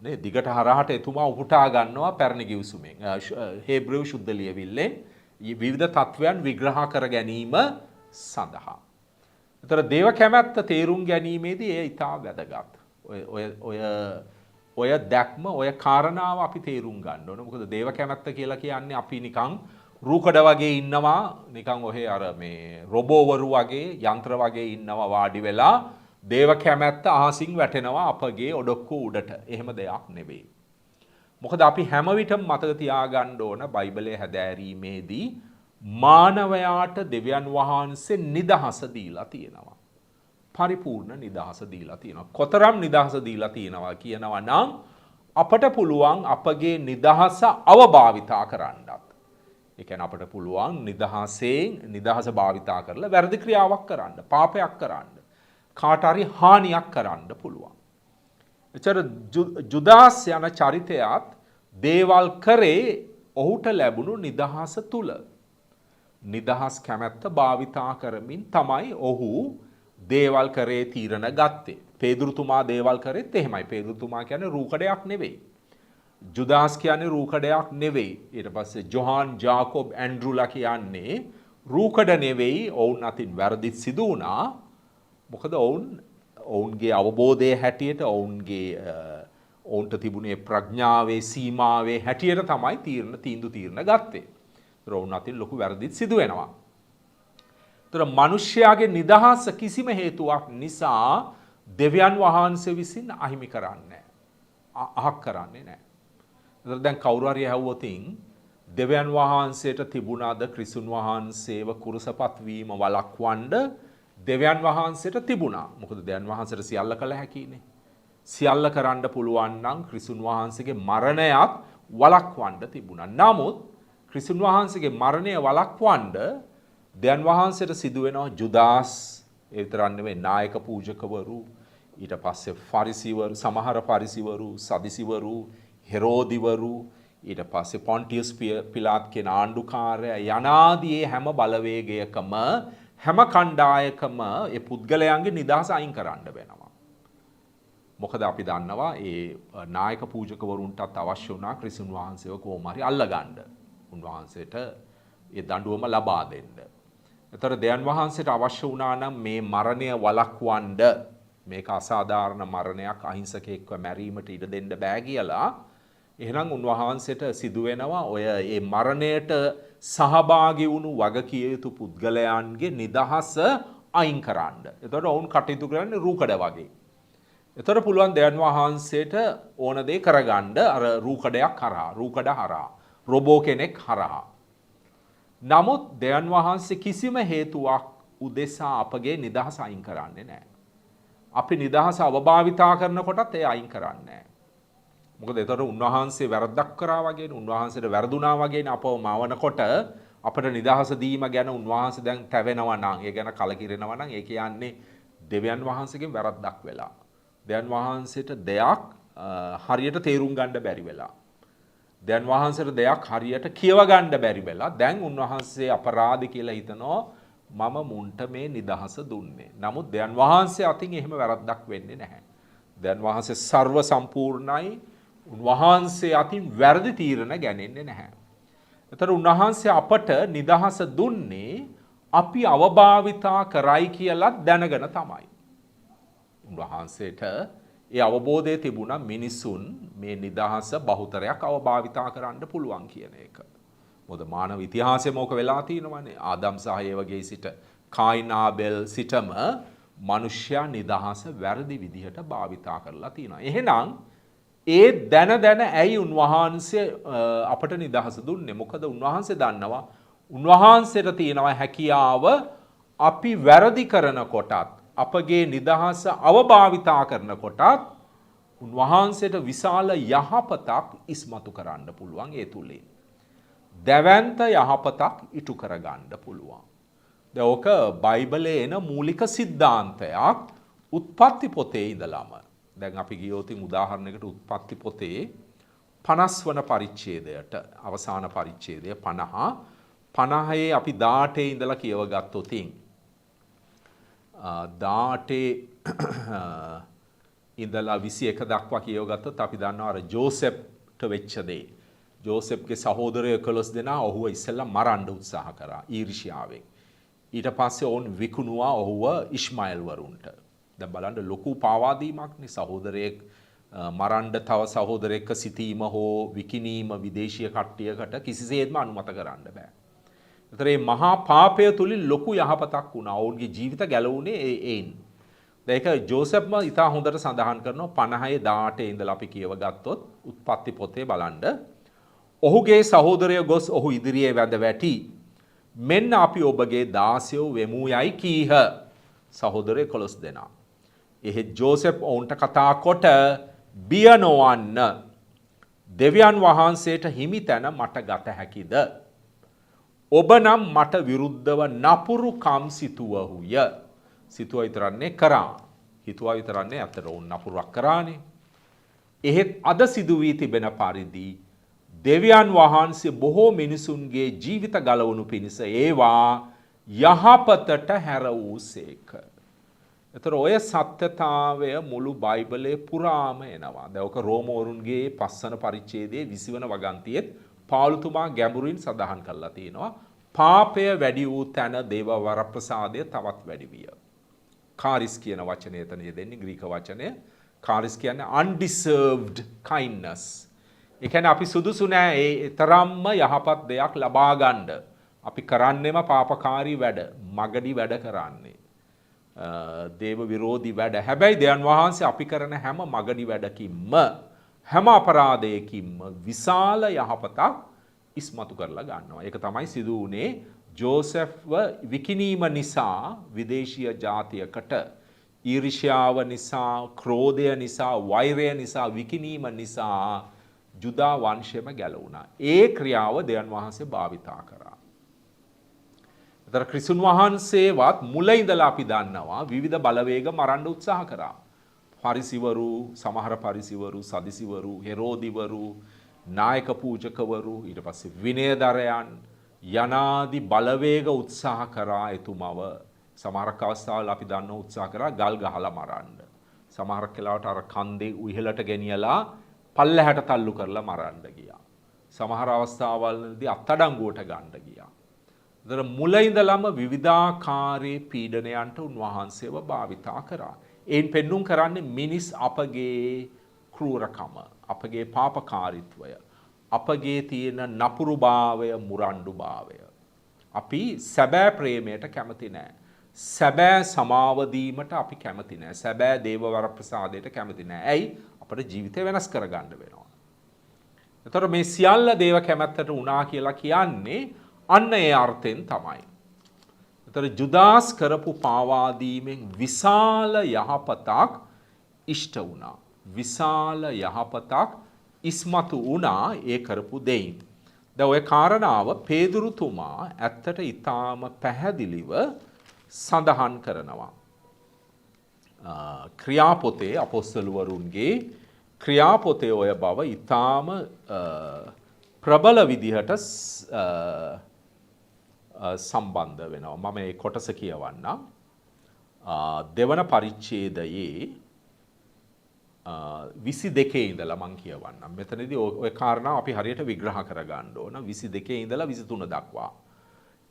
නේ දිගට හරහට එතුමා උපුටා ගන්නවා පැරණි ගිවිසුමෙන්. හේබ්‍රෙව් ශුද්ධ ලියවිල්ලෙන් විවිධ තත්වයන් විග්‍රහ කර ගැනීම සඳහා. ඒතර දේව කැමැත්ත තේරුම් ගැනීමේදී එය ඉතා වැදගත්. ඔය දැක්ම, ඔය කාරණාව අපි තේරුම් ගන්න ඕන. මොකද දේව කැමැත්ත කියලා කියන්නේ අපි නිකන් රූකඩ වගේ ඉන්නවා, නිකන් ඔහේ අර මේ රොබෝවරු වගේ, යන්ත්‍ර වගේ ඉන්නවා වාඩි වෙලා දේව කැමැත්ත අහසින් වැටෙනවා අපගේ ඔඩොක්කුව උඩට. එහෙම දෙයක් නෙවෙයි. මොකද අපි හැම විටම මතක තියාගන්න ඕන බයිබලයේ හැදෑරීමේදී මානවයාට දෙවියන් වහන්සේ නිදහස දීලා තියෙනවා. පරිපූර්ණ නිදහස දීලා තියෙනවා. කොතරම් නිදහස දීලා තියෙනවා කියනවා නම් අපට පුළුවන් අපගේ නිදහස අවභාවිතා කරන්නත්. ඒ කියන්නේ අපට පුළුවන් නිදහස භාවිතා කරලා වැරදි ක්‍රියාවක් කරන්න, පාපයක් කරන්න, කාට හරි හානියක් කරන්න පුළුවන්. එචර ජුදාස් යන චරිතයත් දේවල් කරේ ඔහුට ලැබුණු නිදහස තුල. නිදහස් කැමැත්ත භාවිතා කරමින් තමයි ඔහු දේවල් කරේ තීරණ ගත්තේ. පේදුරුතුමා දේවල් කරෙත් එහෙමයි. පේදුරුතුමා කියන්නේ රූකඩයක් නෙවෙයි. ජුදාස් කියන්නේ රූකඩයක් නෙවෙයි. ඊට පස්සේ ජොහාන්, ජාකොබ්, ඇන්ඩ්‍රුලා කියන්නේ රූකඩ නෙවෙයි. ඔවුන් අතින් වැරදිත් සිදු වුණා. මොකද ඔවුන්ගේ අවබෝධයේ හැටියට ඔවුන්ට තිබුණේ ප්‍රඥාවේ සීමාවේ හැටියට තමයි තීන්දුව ගත්තේ. ඒතර ඔවුන් අතින් ලොකු වැරදිත් සිදු වෙනවා. ඒතර මිනිස්යාගේ නිදහස කිසිම හේතුවක් නිසා දෙවියන් වහන්සේ විසින් අහිමි කරන්නේ නැහැ. අහක් කරන්නේ නැහැ. ඒතර දැන් කවුරු හරි ඇහුවොතින් දෙවියන් වහන්සේට තිබුණාද ක්‍රිස්තුන් වහන්සේව කුරුසපත් වීම වළක්වන්න? දෙවියන් වහන්සේට තිබුණා. මොකද දෙවියන් වහන්සේට සියල්ල කළ හැකිනේ. සියල්ල කරන්න පුළුවන් නම් ක්‍රිස්තුන් වහන්සේගේ මරණයත් වළක්වන්න තිබුණා. නමුත් ක්‍රිස්තුන් වහන්සේගේ මරණය වළක්වන්න දෙවියන් වහන්සේට සිදු වෙනවා ජුදාස්, ඒ විතරක් නෙවෙයි නායක පූජකවරු, ඊට පස්සේ ෆරිසිවරු, සමහර ෆරිසිවරු, සදිසිවරු, හෙරෝදිවරු, ඊට පස්සේ පොන්ටියස් පිලාත් කියන ආණ්ඩුකාරයා යනාදී හැම බලවේගයකම හැම කණ්ඩායකම ඒ පුද්ගලයන්ගේ නිදහස අයින් කරන්න වෙනවා. මොකද අපි දන්නවා ඒ නායක පූජකවරුන්ටත් අවශ්‍ය වුණා ක්‍රිස්තුන් වහන්සේව කොහොම හරි අල්ලගන්න. උන්වහන්සේට ඒ දඬුවම ලබා දෙන්න. ඒතර දෙවියන් වහන්සේට අවශ්‍ය වුණා නම් මේ මරණය වළක්වන්න, මේක අසාධාරණ මරණයක්, අහිංසකෙක්ව මැරීමට ඉඩ දෙන්න බෑ කියලා එහෙනම් උන්වහන්සේට සිදු වෙනවා ඔය ඒ මරණයට සහභාගී වුණු වගකිය යුතු පුද්ගලයන්ගේ නිදහස අයින් කරන්න. එතකොට ඔවුන් කටයුතු කරන්නේ රූකඩ වගේ. එතකොට පුළුවන් දෙවියන් වහන්සේට ඕන දේ කරගන්න අර රූකඩයක් හරහා, රූකඩ හරහා, රොබෝ කෙනෙක් හරහා. නමුත් දෙවියන් වහන්සේ කිසිම හේතුවක් උදෙසා අපගේ නිදහස අයින් කරන්නේ නැහැ. අපි නිදහස අවභාවිතා කරනකොටත් ඒ අයින් කරන්නේ නැහැ. මොකද ඒතර උන්වහන්සේ වැරද්දක් කරා වගේ, උන්වහන්සේට වැරදුනා වගේ අපව මවනකොට අපට නිදහස දීම ගැන උන්වහන්සේ දැන් තැවෙනවා නම්, ඒ ගැන කලකිරෙනවා නම් ඒ කියන්නේ දෙවියන් වහන්සේගෙන් වැරද්දක් වෙලා. දෙවියන් වහන්සේට දෙයක් හරියට තේරුම් ගන්න බැරි වෙලා. දෙවියන් වහන්සේට දෙයක් හරියට කියව ගන්න බැරි වෙලා. දැන් උන්වහන්සේ අපරාධි කියලා හිතනවා මම මුන්ට මේ නිදහස දුන්නේ. නමුත් දැන් වහන්සේ අතින් එහෙම වැරද්දක් වෙන්නේ නැහැ. දැන් වහන්සේ ਸਰව සම්පූර්ණයි. උන්වහන්සේ අතින් වැරදි තීරණ ගන්නේ නැහැ. එතකොට උන්වහන්සේ අපට නිදහස දුන්නේ අපි අවභාවිතා කරයි කියලා දැනගෙන තමයි. උන්වහන්සේට ඒ අවබෝධය තිබුණා මිනිසුන් මේ නිදහස බහුතරයක් අවභාවිතා කරන්න පුළුවන් කියන එක. මොකද මානව ඉතිහාසයේ මොක වෙලා තියෙනවනේ. ආදම් සහ ඒවගේ සිට කායින් ආබෙල් සිටම මිනිස්යා නිදහස වැරදි විදිහට භාවිතා කරලා තියෙනවා. එහෙනම් ඒ දැන ඇයි උන්වහන්සේ අපට නිදහස දුන්නේ? මොකද උන්වහන්සේ දන්නවා උන්වහන්සේට තියෙනවා හැකියාව අපි වැරදි කරනකොටත් අපගේ නිදහස අවභාවිතා කරනකොටත් උන්වහන්සේට විශාල යහපතක් ඉස්මතු කරන්න පුළුවන් ඒ තුලින්. දැවැන්ත යහපතක් ඉටු කරගන්න පුළුවන්. දැන් ඕක බයිබලයේ එන මූලික સિદ્ધාන්තයක් උත්පත්ති පොතේ ඉඳලාම. දැන් අපි ගියොතින් උදාහරණයකට උත්පත්ති පොතේ 50 වන පරිච්ඡේදයට අවසාන පරිච්ඡේදය 50 50 අපි 18 ඉඳලා කියව ගත්තොතින් 18 ඉඳලා 21 දක්වා කියව ගත්තොත් අපි දන්නවා අර ජෝසෙෆ්ට වෙච්ච දේ. ජෝසෙෆ්ගේ සහෝදරයෝ 11 දෙනා ඔහුව ඉස්සෙල්ලා මරන්න උත්සාහ කරා ඊර්ෂ්‍යාවෙන්. ඊට පස්සේ ඔවුන් විකුණුවා ඔහුව ඉස්මායිල් වරුන්ට. දැන් බලන්න ලොකු පාවාදීමක්නේ සහෝදරයෙක් මරන්න තව සහෝදරයෙක්ව සිටීම හෝ විකිණීම විදේශීය කට්ටියකට කිසිසේත්ම අනුමත කරන්න බෑ. ඒතර මේ මහා පාපය තුලින් ලොකු යහපතක් වුණා. ඔවුන්ගේ ජීවිත ගැලවුණේ ඒයින්. දැන් ඒක ජෝසෙෆ්ම ඉතා හොඳට සඳහන් කරනවා 50 18 ඉඳලා අපි කියව ගත්තොත් උත්පත්ති පොතේ බලන්න. ඔහුගේ සහෝදරය ගොස් ඔහු ඉදිරියේ වැඳ වැටි මෙන්න අපි ඔබගේ දාසයෝ වෙමු යයි කීහ. සහෝදරය 11 දෙනා. එහෙත් ජෝසෙෆ් ඔවුන්ට කතා කොට බිය නොවන්න දෙවියන් වහන්සේට හිමි තැන මට ගත හැකිද? ඔබ නම් මට විරුද්ධව නපුරු කම් සිතුවහුය. සිතුවා විතරන්නේ කරා. හිතුවා විතරන්නේ අතර උන් නපුරක් කරානේ. එහෙත් අද සිදු වී තිබෙන පරිදි දෙවියන් වහන්සේ බොහෝ මිනිසුන්ගේ ජීවිත ගලවනු පිණිස ඒවා යහපතට හැර වූසේක. එතකොට ඔය සත්‍යතාවය මුළු බයිබලයේ පුරාම එනවා. දැන් ඔක රෝමවරුන්ගේ 5 වන පරිච්ඡේදයේ 20 වන වගන්තියෙත් පාවුල්තුමා ගැඹුරින් සඳහන් කරලා තියෙනවා. පාපය වැඩි වූ තැන දේව වරප්‍රසාදය තවත් වැඩි විය. කාරිස් කියන වචනය එතන යෙදෙන්නේ ග්‍රීක වචනය. කාරිස් කියන්නේ undeserved kindness. ඒ කියන්නේ අපි සුදුසු නෑ ඒ තරම්ම යහපත් දෙයක් ලබා ගන්න. අපි කරන්නේම පාපකාරී වැඩ, මගඩි වැඩ කරන්නේ. දේව විරෝධී වැඩ. හැබැයි දෙවියන් වහන්සේ අපි කරන හැම මගඩි වැඩකින්ම හැම අපරාධයකින්ම විශාල යහපතක් ඉස්මතු කරලා ගන්නවා. ඒක තමයි සිදු වුණේ ජෝසෙෆ්ව විකිණීම නිසා විදේශීය ජාතියකට ඊර්ෂ්‍යාව නිසා, ක්‍රෝධය නිසා, වෛරය නිසා, විකිණීම නිසා ජුදා වංශයම ගැලවුණා. ඒ ක්‍රියාව දෙවියන් වහන්සේ භාවිතා කරා. ඒතර ක්‍රිස්තුන් වහන්සේවත් මුල ඉඳලා අපි දන්නවා විවිධ බලවේග මරන්න උත්සාහ කරා. පරිසිවරු, සමහර පරිසිවරු, සදිසිවරු, හෙරෝදිවරු, නායක පූජකවරු, ඊට පස්සේ විනයදරයන් යනාදි බලවේග උත්සාහ කරා එතුමව. සමහරක් අවස්ථාවල අපි දන්න උත්සාහ කරා ගල් ගහලා මරන්න. සමහරක් වෙලාවට අර කන්දේ ඉහළට ගෙනියලා පල්ලෙහාට තල්ලු කරලා මරන්න ගියා. සමහර අවස්ථාවලදී අත්අඩංගුවට ගන්න ගියා. ඒතර මුල ඉඳලම විවිධාකාරී පීඩනයන්ට උන්වහන්සේව භාවිතා කරා. එයින් පෙන්눔 කරන්නේ මිනිස් අපගේ ක්‍රූරකම, අපගේ පාපකාරීත්වය, අපගේ තියෙන නපුරුභාවය, මුරණ්ඩුභාවය. අපි සැබෑ ප්‍රේමයට කැමති නැහැ. සැබෑ සමාව දීමට අපි කැමති නැහැ. සැබෑ දේව වරප්‍රසාදයට කැමති නැහැ. ඇයි? අපේ ජීවිතය වෙනස් කරගන්න වෙනවා. එතකොට මේ සියල්ල දේව කැමැත්තට උනා කියලා කියන්නේ අන්න ඒ අර්ථයෙන් තමයි. එතකොට ජුදාස් කරපු පාවාදීමෙන් විශාල යහපතක් ඉෂ්ට වුණා. විශාල යහපතක් ඉස්මතු වුණා ඒ කරපු දෙයින්. දැන් ওই කාරණාව පේදුරුතුමා ඇත්තට ඊටාම පැහැදිලිව සඳහන් කරනවා. ක්‍රියාපොතේ අපොස්තලවරුන්ගේ ක්‍රියාපොතේ ඔය බව ඊටාම ප්‍රබල විදිහට සම්බන්ධ වෙනවා. මම මේ කොටස කියවන්නම්. දෙවන පරිච්ඡේදයේ 22 ඉඳලා මම කියවන්නම්. මෙතනදී ওই කාරණා අපි හරියට විග්‍රහ කරගන්න ඕන. 22 ඉඳලා 23 දක්වා.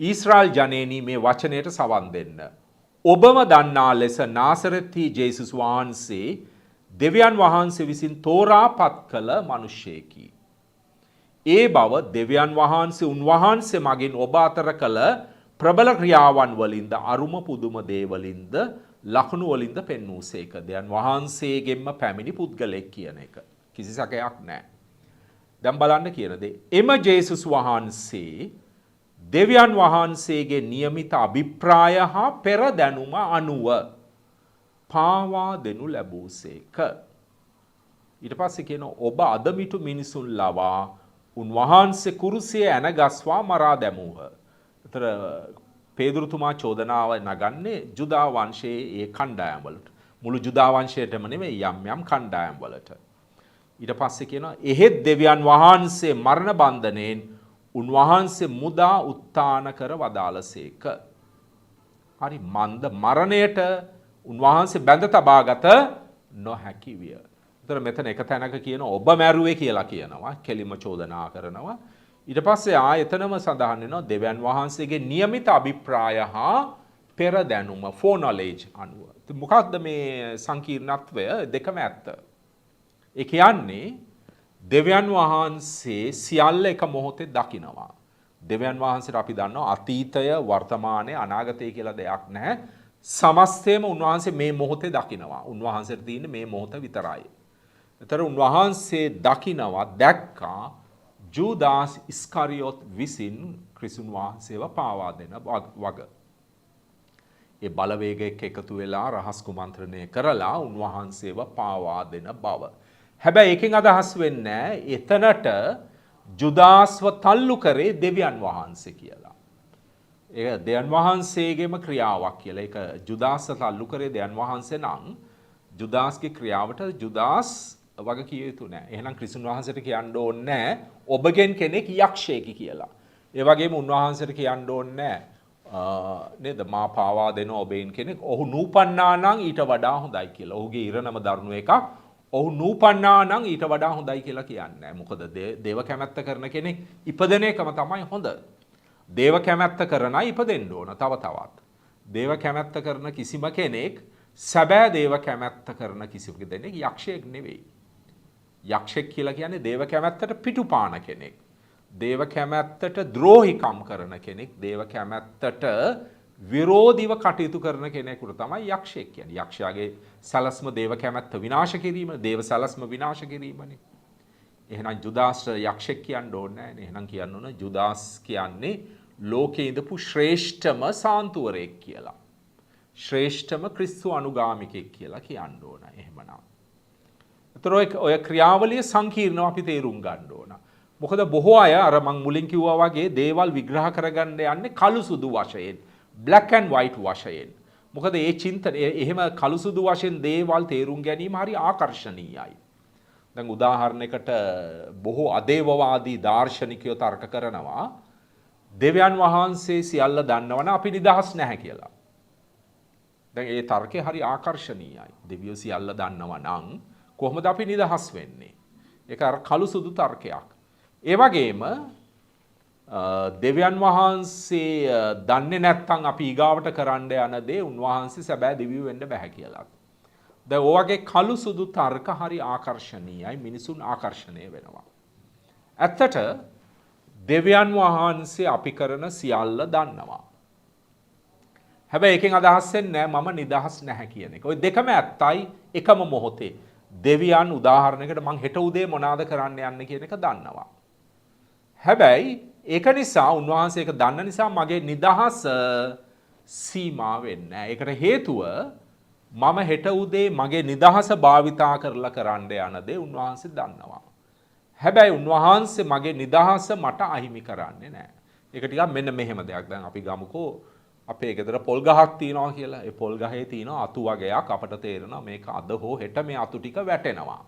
ඊශ්‍රායල් ජනේනි මේ වචනයට සවන් දෙන්න. ඔබම දන්නා ලෙස නාසරෙත්හි ජේසුස් වහන්සේ දෙවියන් වහන්සේ විසින් තෝරාපත් කළ මිනිසෙකි. ඒ බව දෙවියන් වහන්සේ උන්වහන්සේ මගින් ඔබ අතර කළ ප්‍රබල ක්‍රියාවන් වලින්ද අරුම පුදුම දේ වලින්ද ලකුණු වලින්ද පෙන්වූසේක. දෙවියන් වහන්සේගෙන්ම පැමිණි පුද්ගලෙක් කියන එක කිසි සැකයක් නැහැ. දැන් බලන්න කියන දේ. එම ජේසුස් වහන්සේ දෙවියන් වහන්සේගේ නියමිත අභිප්‍රාය හා පෙර දැනුම අනුව පාවා දෙනු ලැබූසේක. ඊට පස්සේ කියන ඔබ අදමිටු මිනිසුන් ලවා උන්වහන්සේ කුරුසියේ ඇනගස්වා මරා දැමූහ. ඒතර පේදුරුතුමා චෝදනාව නගන්නේ ජුදා වංශයේ ඒ කණ්ඩායම් වලට. මුළු ජුදා වංශයටම නෙමෙයි යම් කණ්ඩායම් වලට. ඊට පස්සේ කියනවා එහෙත් දෙවියන් වහන්සේ මරණ බන්ධනයෙන් උන්වහන්සේ මුදා උත්තාන කර වදාළසේක. හරි මන්ද මරණයට උන්වහන්සේ බැඳ තබාගත නොහැකි විය. ඒතර මෙතන එක තැනක කියන ඔබ මැරුවේ කියලා කියනවා. කෙලිම චෝදනා කරනවා. ඊට පස්සේ එතනම සඳහන් වෙනවා දෙවියන් වහන්සේගේ නියමිත අභිප්‍රාය හා පෙර දැනුම foreknowledge අනුව. ඉතින් මොකක්ද මේ සංකීර්ණත්වය දෙකම ඇත්ත. ඒ කියන්නේ දෙවියන් වහන්සේ සියල්ල එක මොහොතේ දකිනවා. දෙවියන් වහන්සේට අපි දන්නවා අතීතය වර්තමානය අනාගතය කියලා දෙයක් නැහැ. සමස්තයම උන්වහන්සේ මේ මොහොතේ දකිනවා. උන්වහන්සේට තියෙන්නේ මේ මොහොත විතරයි. ඒතර උන්වහන්සේ දකිනවා දැක්කා ජූදාස් ඉස්කරියොත් විසින් ක්‍රිස්තුන් වහන්සේව පාවා දෙන වග. ඒ බලවේගයක එකතු වෙලා රහස් කුමන්ත්‍රණය කරලා උන්වහන්සේව පාවා දෙන බව. හැබැයි එකෙන් අදහස් වෙන්නේ එතනට ජුදාස්ව තල්ලු කරේ දෙවියන් වහන්සේ කියලා. ඒක දෙවියන් වහන්සේගේම ක්‍රියාවක් කියලා. ඒක ජුදාස්ව තල්ලු කරේ දෙවියන් වහන්සේ නම් ජුදාස්ගේ ක්‍රියාවට ජුදාස් වග කිය යුතු නැහැ. එහෙනම් ක්‍රිස්තුන් වහන්සේට කියන්න ඕනේ නැහැ ඔබගෙන් කෙනෙක් යක්ෂයෙකි කියලා. ඒ වගේම උන්වහන්සේට කියන්න ඕනේ නැහැ නේද මා පාවා දෙන ඔබෙන් කෙනෙක් ඔහු නූපන්නා නම් ඊට වඩා හොඳයි කියලා. ඔහුගේ ඉරණම දරුණු එකක් ඔහු නූපන්නා නම් ඊට වඩා හොඳයි කියලා කියන්නේ නැහැ. මොකද දේව කැමැත්ත කරන කෙනෙක් ඉපදෙන එකම තමයි හොඳ. දේව කැමැත්ත කරන අය ඉපදෙන්න ඕන තව තවත්. දේව කැමැත්ත කරන කිසිම කෙනෙක් සැබෑ දේව කැමැත්ත කරන කිසිම කෙනෙක් යක්ෂයෙක් නෙවෙයි. යක්ෂයෙක් කියලා කියන්නේ දේව කැමැත්තට පිටුපාන කෙනෙක්. දේව කැමැත්තට ද්‍රෝහිකම් කරන කෙනෙක්. දේව කැමැත්තට විරෝධීව කටයුතු කරන කෙනෙකුට තමයි යක්ෂයෙක් කියන්නේ. යක්ෂයාගේ සැලස්ම දේව කැමැත්ත විනාශ කිරීම, දේව සැලස්ම විනාශ කිරීමනේ. එහෙනම් ජුදාස් යක්ෂයෙක් කියන්න ඕනේ නැහැ. එහෙනම් කියන්න ඕන ජුදාස් කියන්නේ ලෝකේ ඉඳපු ශ්‍රේෂ්ඨම සාන්තුවරයෙක් කියලා. ශ්‍රේෂ්ඨම ක්‍රිස්තු අනුගාමිකයෙක් කියලා කියන්න ඕන. එහෙමනම්. ඒතර ඔය ක්‍රියාවලිය සංකීර්ණව අපි තේරුම් ගන්න ඕන. මොකද බොහෝ අය අර මං මුලින් කිව්වා වගේ දේවල් විග්‍රහ කරගන්න යන්නේ කළු සුදු වශයෙන්. black and white වශයෙන්. මොකද ඒ චින්තන එහෙම කළු සුදු වශයෙන් දේවල් තේරුම් ගැනීම හරි ආකර්ශනීයයි. දැන් උදාහරණයකට බොහෝ අදේවවාදී දාර්ශනිකයෝ තර්ක කරනවා දෙවියන් වහන්සේ සියල්ල දන්නවනම් අපි නිදහස් නැහැ කියලා. දැන් ඒ තර්කය හරි ආකර්ශනීයයි. දෙවියෝ සියල්ල දන්නවනම් කොහොමද අපි නිදහස් වෙන්නේ? ඒක අර කළු සුදු තර්කයක්. ඒ වගේම දෙවියන් වහන්සේ දන්නේ නැත්නම් අපි ඊගාවට කරන්න යන දේ උන්වහන්සේ සැබෑ දෙවියෝ වෙන්න බෑ කියලා. දැන් ඔය වගේ කළු සුදු තර්ක හරි ආකර්ශනීයයි. මිනිසුන් ආකර්ෂණය වෙනවා. ඇත්තට දෙවියන් වහන්සේ අපි කරන සියල්ල දන්නවා. හැබැයි එකෙන් අදහස් වෙන්නේ මම නිදහස් නැහැ කියන එක. ওই දෙකම ඇත්තයි එකම මොහොතේ. දෙවියන් උදාහරණයකට මං හෙට උදේ මොනවාද කරන්න යන්නේ කියන එක දන්නවා. හැබැයි ඒක නිසා උන්වහන්සේ ඒක දන්න නිසා මගේ නිදහස සීමා වෙන්නේ නැහැ. ඒකට හේතුව මම හෙට උදේ මගේ නිදහස භාවිතා කරලා කරන්න යන දේ උන්වහන්සේ දන්නවා. හැබැයි උන්වහන්සේ මගේ නිදහස මට අහිමි කරන්නේ නැහැ. ඒක ටිකක් මෙන්න මෙහෙම දෙයක්. දැන් අපි ගමුකෝ අපේ ගෙදර පොල් ගහක් තියනවා කියලා. ඒ පොල් ගහේ තියෙන අතු වගයක් අපට තේරෙනවා මේක අද හෝ හෙට මේ අතු ටික වැටෙනවා.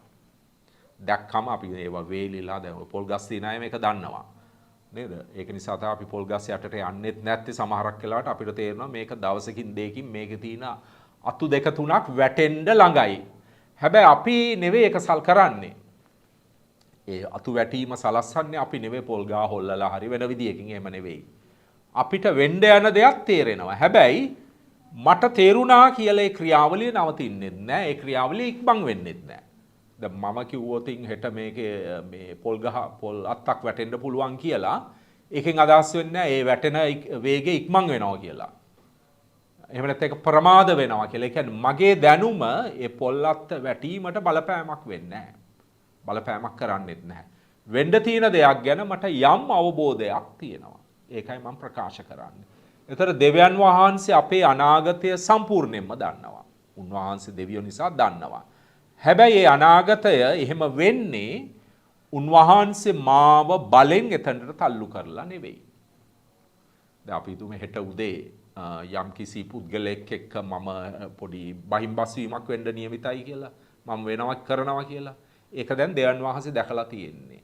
දැක්කම අපි ඒවා වේලිලා දැන් පොල් ගස් තියන අය මේක දන්නවා. නේද? ඒක නිසා තමයි අපි පොල් ගස් යටට යන්නෙත් නැත්තේ. සමහරක් වෙලාවට අපිට තේරෙනවා මේක දවසකින් දෙකකින් මේකේ තියෙන අතු දෙක තුනක් වැටෙන්න ළඟයි. හැබැයි අපි නෙවෙයි ඒක සල් කරන්නේ. ඒ අතු වැටීම සලස්සන්නේ අපි නෙවෙයි පොල් ගහ හොල්ලලා හරි වෙන විදියකින් එහෙම නෙවෙයි. අපිට වෙන්න යන දෙයක් තේරෙනවා. හැබැයි මට තේරුණා කියලා ඒ ක්‍රියාවලිය නවතින්නේ නැහැ. ඒ ක්‍රියාවලිය ඉක්මන් වෙන්නේ නැහැ. දැන් මම කිව්වොත් හෙට මේකේ මේ පොල් අත්තක් වැටෙන්න පුළුවන් කියලා ඒකෙන් අදහස් වෙන්නේ නැහැ ඒ වැටෙන වේගය ඉක්මන් වෙනවා කියලා. එහෙම නැත්නම් ඒක ප්‍රමාද වෙනවා කියලා. ඒ කියන්නේ මගේ දැනුම ඒ පොල් අත්ත වැටීමට බලපෑමක් වෙන්නේ නැහැ. බලපෑමක් කරන්නේත් නැහැ. වෙන්න තියෙන දෙයක් ගැන මට යම් අවබෝධයක් තියෙනවා. ඒකයි මම ප්‍රකාශ කරන්නේ. ඒතර දෙවියන් වහන්සේ අපේ අනාගතය සම්පූර්ණයෙන්ම දන්නවා. උන්වහන්සේ දෙවියෝ නිසා දන්නවා. හැබැයි ඒ අනාගතය එහෙම වෙන්නේ උන්වහන්සේ මාව බලෙන් එතනට තල්ලු කරලා නෙවෙයි. දැන් අපි හිතමු හෙට උදේ යම් කිසි පුද්ගලයෙක් එක්ක මම පොඩි බහිම්බස් වීමක් වෙන්න නියමිතයි කියලා මම වෙනවා කරනවා කියලා. ඒක දැන් දෙවියන් වහන්සේ දැකලා තියෙන්නේ.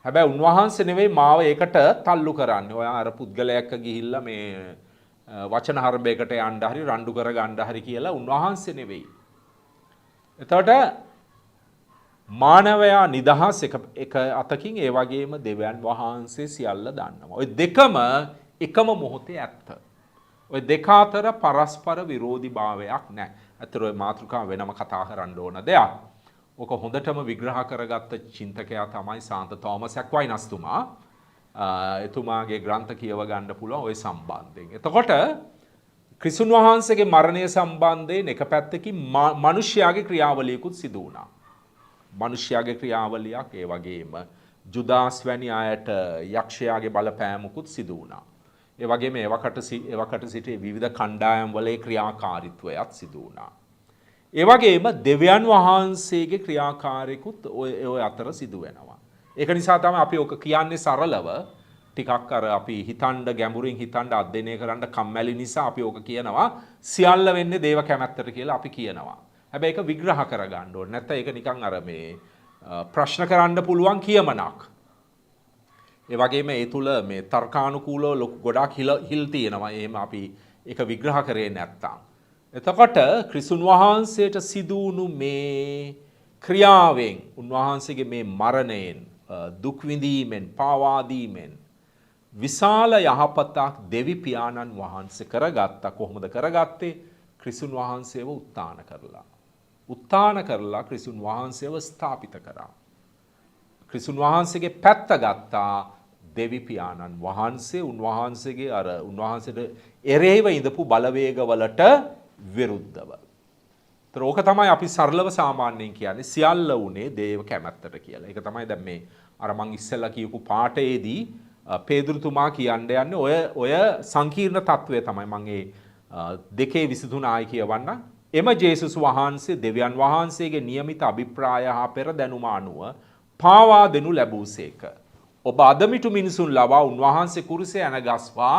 හැබැයි උන්වහන්සේ නෙවෙයි මාව ඒකට තල්ලු කරන්නේ. ඔයා අර පුද්ගලයෙක්ක ගිහිල්ලා මේ වචන හරබයකට යන්න හරි රණ්ඩු කර ගන්න හරි කියලා උන්වහන්සේ නෙවෙයි. එතකොට මානවයා නිදහස් එක අතකින් ඒ වගේම දෙවියන් වහන්සේ සියල්ල දන්නවා. ওই දෙකම එකම මොහොතේ ඇත්ත. ওই දෙක අතර පරස්පර විරෝධීභාවයක් නැහැ. අතර ওই මාතෘකාව වෙනම කතා කරන්න ඕන දෙයක්. ඔක හොඳටම විග්‍රහ කරගත්ත චින්තකයා තමයි සාන්ත තෝමස් ඇක්වයිනස්තුමා. එතුමාගේ ග්‍රන්ථ කියව ගන්න පුළුවන් ওই සම්බන්ධයෙන්. එතකොට ක්‍රිස්තුන් වහන්සේගේ මරණය සම්බන්ධයෙන් එක පැත්තකින් මිනිස්යාගේ ක්‍රියාවලියකුත් සිදු වුණා. මිනිස්යාගේ ක්‍රියාවලියක් ඒ වගේම ජුදාස් වැනි අයට යක්ෂයාගේ බලපෑමකුත් සිදු වුණා. ඒ වගේම එවකට සිටි විවිධ කණ්ඩායම් වල ක්‍රියාකාරීත්වයක් සිදු වුණා. ඒ වගේම දෙවියන් වහන්සේගේ ක්‍රියාකාරීකුත් ඔය අතර සිදු වෙනවා. ඒක නිසා තමයි අපි ඔක කියන්නේ සරලව ටිකක් අර අපි හිතන්න ගැඹුරින් හිතන්න අධ්‍යයනය කරන්න කම්මැලි නිසා අපි ඕක කියනවා සියල්ල වෙන්නේ දේව කැමැත්තට කියලා අපි කියනවා. හැබැයි ඒක විග්‍රහ කරගන්න ඕනේ. නැත්නම් ඒක නිකන් අර මේ ප්‍රශ්න කරන්න පුළුවන් කියමනක්. ඒ වගේම ඒ තුල මේ තර්කානුකූලව ගොඩාක් හිල් තියෙනවා. එහෙම අපි ඒක විග්‍රහ කරේ නැත්තම්. එතකොට ක්‍රිස්තුන් වහන්සේට සිදු වුණු මේ ක්‍රියාවෙන් උන්වහන්සේගේ මේ මරණයෙන් දුක් විඳීමෙන් පාවා දීමෙන් විශාල යහපතක් දෙවි පියාණන් වහන්සේ කරගත්තා. කොහොමද කරගත්තේ? ක්‍රිස්තුන් වහන්සේව උත්ථාන කරලා. උත්ථාන කරලා ක්‍රිස්තුන් වහන්සේව ස්ථාපිත කරා. ක්‍රිස්තුන් වහන්සේගේ පැත්ත ගත්තා දෙවි පියාණන් වහන්සේ. උන්වහන්සේගේ අර උන්වහන්සේට එරෙහිව ඉඳපු බලවේගවලට විරුද්ධව. ඒතර ඕක තමයි අපි සරලව සාමාන්‍යයෙන් කියන්නේ සියල්ල උනේ දේව කැමැත්තට කියලා. ඒක තමයි දැන් මේ අර මං ඉස්සෙල්ලා කියපු පාඩයේදී පේදුරුතුමා කියන්න යන්නේ ඔය සංකීර්ණ తත්වය තමයි මම ඒ 2:23 ආයි කියවන්න. එම ජේසුස් වහන්සේ දෙවියන් වහන්සේගේ නියමිත අභිප්‍රාය හා පෙර දැනුම අනුව පාවා දෙනු ලැබූසේක. ඔබ අදමිටු මිනිසුන් ලවා උන්වහන්සේ කුරුසේ ඇනගස්වා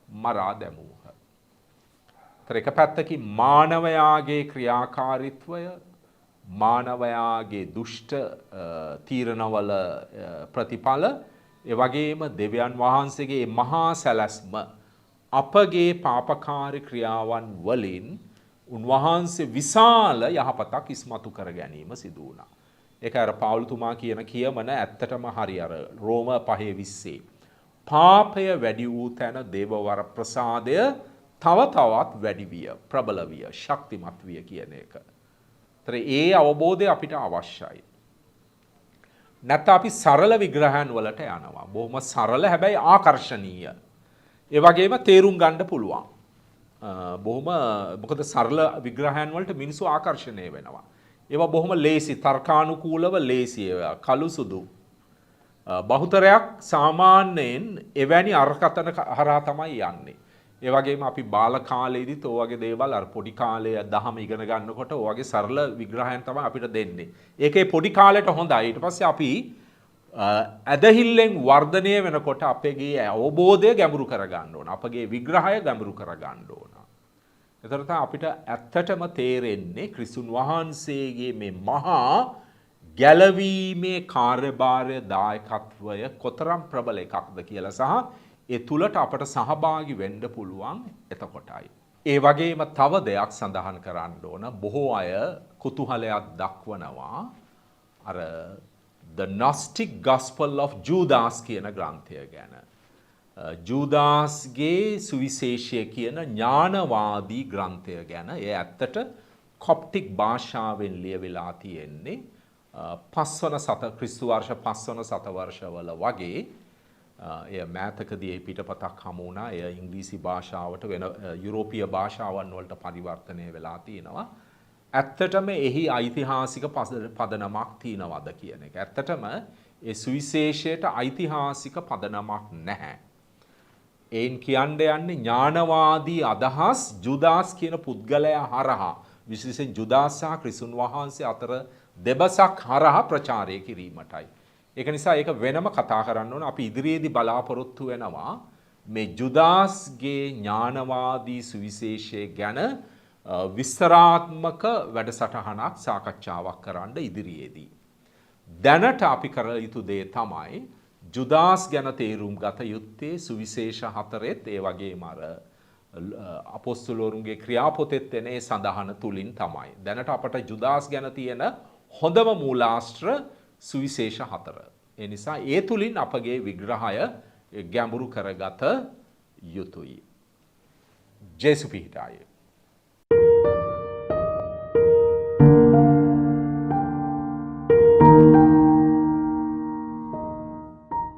මරා දැමූහ. එක පැත්තකින් මානවයාගේ ක්‍රියාකාරීත්වය මානවයාගේ දුෂ්ට තීරණවල ප්‍රතිඵල ඒ වගේම දෙවියන් වහන්සේගේ මහා සැලැස්ම අපගේ පාපකාරී ක්‍රියාවන් වලින් උන්වහන්සේ විශාල යහපතක් ඉස්මතු කර ගැනීම සිදු වුණා. ඒක අර පාවුල්තුමා කියන කියමන ඇත්තටම හරි අර රෝම 5:20. පාපය වැඩි වූ තැන දේවවර ප්‍රසාදය තව තවත් වැඩි විය, ප්‍රබල විය, ශක්තිමත් විය කියන එක. ඒතර ඒ අවබෝධය අපිට අවශ්‍යයි. නැත්නම් අපි සරල විග්‍රහයන් වලට යනවා. බොහොම සරල හැබැයි ආකර්ශනීය. ඒ වගේම තේරුම් ගන්න පුළුවන්. මොකද සරල විග්‍රහයන් වලට මිනිස්සු ආකර්ෂණය වෙනවා. ඒවා බොහොම ලේසි, තර්කානුකූලව ලේසි ඒවා. කළු සුදු. බහුතරයක් සාමාන්‍යයෙන් එවැනි අර්ථකථන හරහා තමයි යන්නේ. ඒ වගේම අපි බාල කාලේදීත් ඔය වගේ දේවල් අර පොඩි කාලේ දහම ඉගෙන ගන්නකොට ඔය වගේ සරල විග්‍රහයන් තමයි අපිට දෙන්නේ. ඒකේ පොඩි කාලේට හොඳයි. ඊට පස්සේ අපි ඇදහිල්ලෙන් වර්ධනය වෙනකොට අපගේ අවබෝධය ගැඹුරු කරගන්න ඕන. අපගේ විග්‍රහය ගැඹුරු කරගන්න ඕන. එතකොට අපිට ඇත්තටම තේරෙන්නේ ක්‍රිස්තුන් වහන්සේගේ මේ මහා ගැලවීමේ කාර්යභාරය දායකත්වය කොතරම් ප්‍රබල එකක්ද කියලා සහ ඒ තුලට අපට සහභාගී වෙන්න පුළුවන් එතකොටයි. ඒ වගේම තව දෙයක් සඳහන් කරන්න ඕන බොහෝ අය කුතුහලයක් දක්වනවා අර The Gnostic Gospel of Judas කියන ග්‍රන්ථය ගැන. ජූදාස්ගේ සුවිශේෂය කියන ඥානවාදී ග්‍රන්ථය ගැන. ඒ ඇත්තට කොප්ටික් භාෂාවෙන් ලියවිලා තියෙන්නේ ක්‍රිස්තු වර්ෂ 5 වන සතවර්ෂවල වගේ. එය මෑතකදී පිටපතක් හමු වුණා. එය ඉංග්‍රීසි භාෂාවට වෙන යුරෝපීය භාෂාවන් වලට පරිවර්තනය වෙලා තියෙනවා. ඇත්තටම එහි ඓතිහාසික පදනමක් තියෙනවද කියන එක. ඇත්තටම ඒ සුවිශේෂයට ඓතිහාසික පදනමක් නැහැ. ඒන් කියන්න යන්නේ ඥානවාදී අදහස් ජුදාස් කියන පුද්ගලයා හරහා විශේෂයෙන් ජුදාස් සහ ක්‍රිස්තුන් වහන්සේ අතර දෙබසක් හරහා ප්‍රචාරය කිරීමටයි. ඒක නිසා ඒක වෙනම කතා කරන්න ඕන. අපි ඉදිරියේදී බලාපොරොත්තු වෙනවා මේ ජුදාස්ගේ ඥානවාදී සුවිශේෂය ගැන විස්තරාත්මක වැඩසටහනක් සාකච්ඡාවක් කරන්න ඉදිරියේදී. දැනට අපි කර යුතු දේ තමයි ජුදාස් ගැන තේරුම් ගත යුත්තේ සුවිශේෂ 4ෙත් ඒ වගේම අර අපොස්තලවරුන්ගේ ක්‍රියාපොතෙත් එන ඒ සඳහන තුලින් තමයි. දැනට අපට ජුදාස් ගැන තියෙන හොඳම මූලාශ්‍ර සුවිශේෂ 4. ඒ නිසා ඒ තුලින් අපගේ විග්‍රහය ගැඹුරු කරගත යුතුයි. ජේසු පිහිටාය.